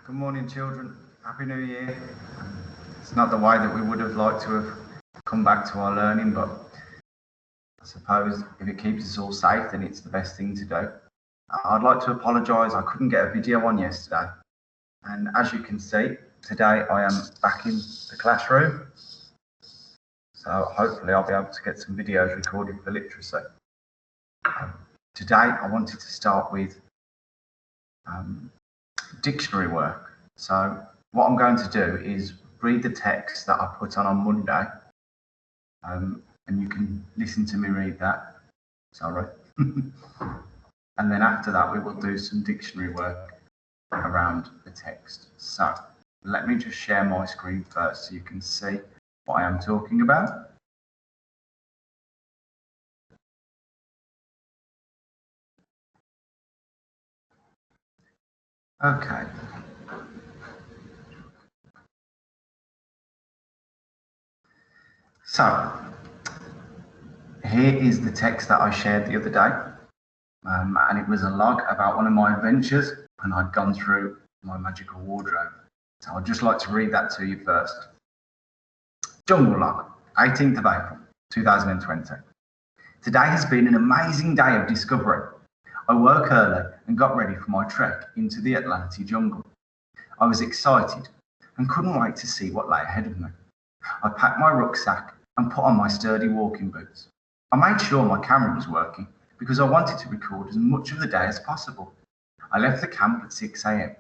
Good morning, children. Happy New Year. It's not the way that we would have liked to have come back to our learning, but I suppose if it keeps us all safe, then it's the best thing to do. I'd like to apologise. I couldn't get a video on yesterday. And as you can see, today I am back in the classroom. So hopefully I'll be able to get some videos recorded for literacy. Today I wanted to start with dictionary work. So what I'm going to do is read the text that I put on Monday, and you can listen to me read that. Sorry. And then after that we will do some dictionary work around the text. So let me just share my screen first so you can see what I am talking about. Okay. So here is the text that I shared the other day, and it was a log about one of my adventures when I'd gone through my magical wardrobe. So I'd just like to read that to you first. Jungle Log, 18th of April, 2020. Today has been an amazing day of discovery. I woke early and got ready for my trek into the Atlantic jungle. I was excited and couldn't wait to see what lay ahead of me. I packed my rucksack and put on my sturdy walking boots. I made sure my camera was working because I wanted to record as much of the day as possible. I left the camp at 6 a.m.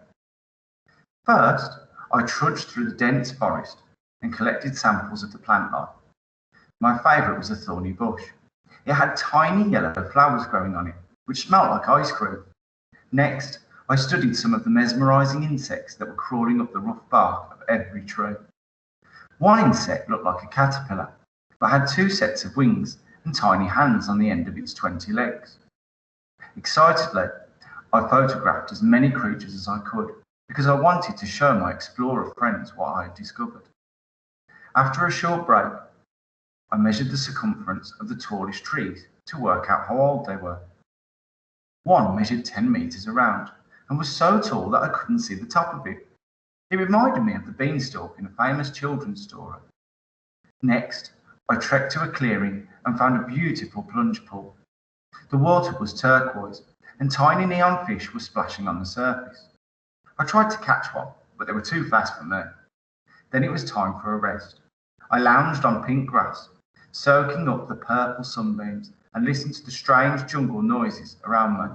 First, I trudged through the dense forest and collected samples of the plant life. My favourite was a thorny bush. It had tiny yellow flowers growing on it, which smelled like ice cream. Next, I studied some of the mesmerising insects that were crawling up the rough bark of every tree. One insect looked like a caterpillar, but had 2 sets of wings and tiny hands on the end of its 20 legs. Excitedly, I photographed as many creatures as I could because I wanted to show my explorer friends what I had discovered. After a short break, I measured the circumference of the tallest trees to work out how old they were. One measured 10 metres around and was so tall that I couldn't see the top of it. It reminded me of the beanstalk in a famous children's story. Next, I trekked to a clearing and found a beautiful plunge pool. The water was turquoise and tiny neon fish were splashing on the surface. I tried to catch one, but they were too fast for me. Then it was time for a rest. I lounged on pink grass, soaking up the purple sunbeams and listened to the strange jungle noises around me.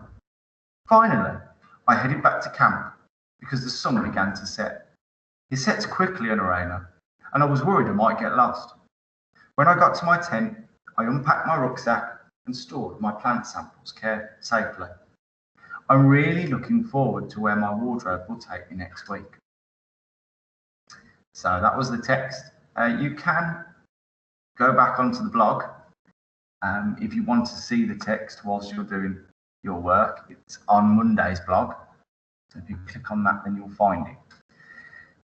Finally, I headed back to camp because the sun began to set. It sets quickly on Arena, and I was worried I might get lost. When I got to my tent, I unpacked my rucksack and stored my plant samples safely. I'm really looking forward to where my wardrobe will take me next week. So that was the text. You can go back onto the blog if you want to see the text whilst you're doing your work. It's on Monday's blog. So if you click on that, then you'll find it.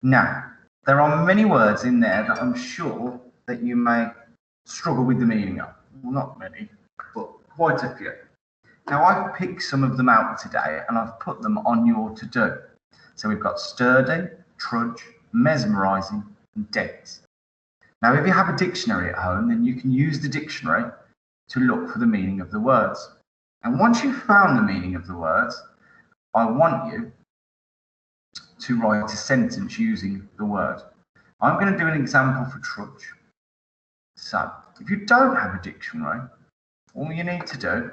Now, there are many words in there that I'm sure that you may struggle with the meaning of. Well, not many, but quite a few. Now, I've picked some of them out today and I've put them on your to-do. So we've got sturdy, trudge, mesmerising, and dense. Now, if you have a dictionary at home, then you can use the dictionary to look for the meaning of the words. And once you've found the meaning of the words, I want you to write a sentence using the word. I'm going to do an example for trudge. So, if you don't have a dictionary, all you need to do,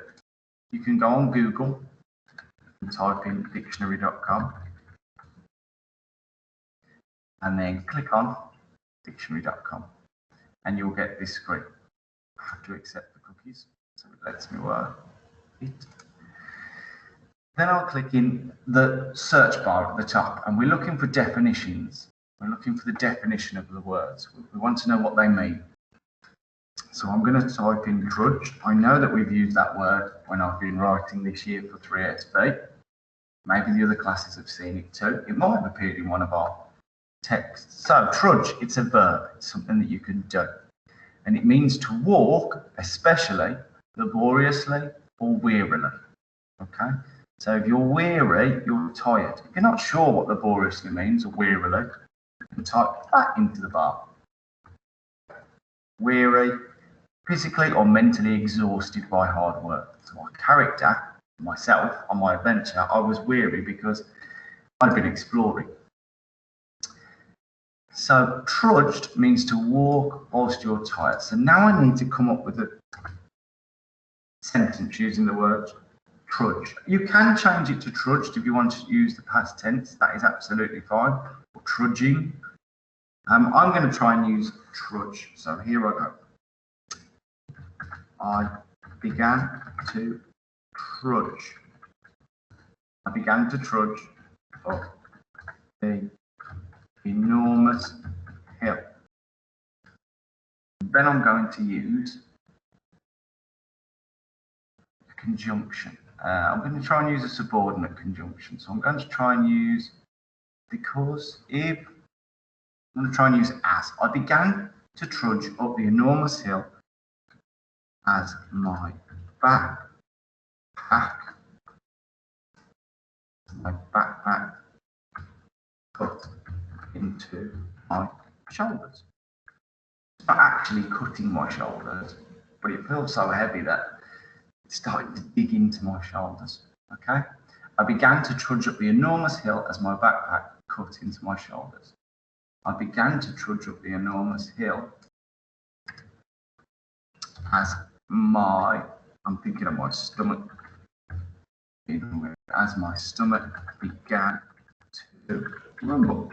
you can go on Google and type in dictionary.com and then click on dictionary.com and you'll get this screen. I have to accept the cookies, so it lets me work it. Then I'll click in the search bar at the top and we're looking for definitions. We're looking for the definition of the words. We want to know what they mean. So I'm going to type in trudge. I know that we've used that word when I've been writing this year for 3SB. Maybe the other classes have seen it too. It might have appeared in one of our texts. So trudge, it's a verb. It's something that you can do. And it means to walk, especially laboriously or wearily. Okay? So if you're weary, you're tired. If you're not sure what laboriously means, or wearily, you can type that into the bar. Weary, physically or mentally exhausted by hard work. So my character, myself, on my adventure, I was weary because I'd been exploring. So trudged means to walk whilst you're tired. So now I need to come up with a sentence using the word trudge. You can change it to trudged if you want to use the past tense. That is absolutely fine. Or trudging. I'm going to try and use trudge. So here I go. I began to trudge. I began to trudge up the enormous hill. Then I'm going to use a conjunction. I'm going to try and use a subordinate conjunction. So I'm going to try and use because if. I'm going to try and use as. I began to trudge up the enormous hill as my backpack cut into my shoulders. It's not actually cutting my shoulders, but it feels so heavy that it's starting to dig into my shoulders. Okay? I began to trudge up the enormous hill as my backpack cut into my shoulders. I began to trudge up the enormous hill as I'm thinking of my stomach, as my stomach began to rumble.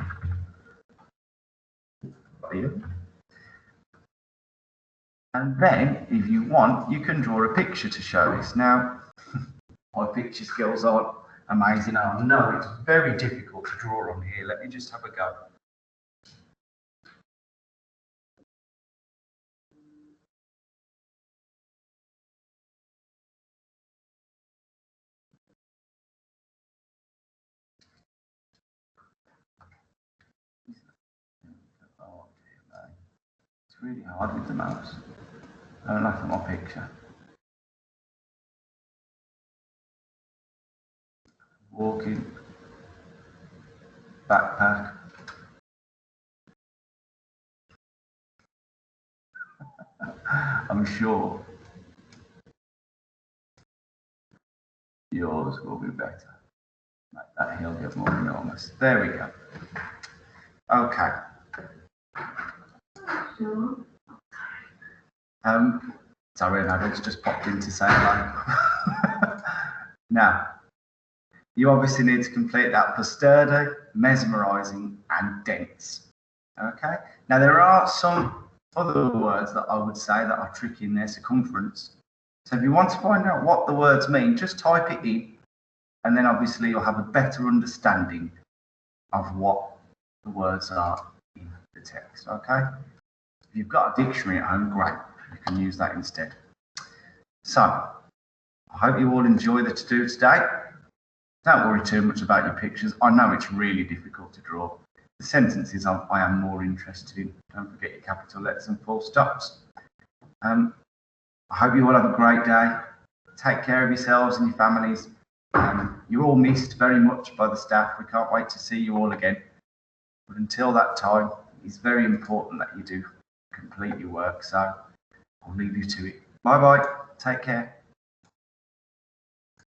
And then, if you want, you can draw a picture to show this. Now, my picture skills aren't amazing, and I know it's very difficult to draw on here. Let me just have a go. It's really hard with the mouse. I don't like my picture. Walking, backpack. I'm sure yours will be better. Make that hill get more enormous. There we go. Okay. Sorry, Adults just popped in to say hello. Now, you obviously need to complete that for sturdy, mesmerising, and dense. Okay. Now there are some other words that I would say that are tricky in their circumference. So if you want to find out what the words mean, just type it in, and then obviously you'll have a better understanding of what the words are in the text. Okay. If you've got a dictionary at home, great. You can use that instead. So, I hope you all enjoy the to-do today. Don't worry too much about your pictures. I know it's really difficult to draw. The sentences I am more interested in. Don't forget your capital letters and full stops. I hope you all have a great day. Take care of yourselves and your families. You're all missed very much by the staff. We can't wait to see you all again. But until that time, it's very important that you do complete your work. So I'll leave you to it. Bye-bye. Take care.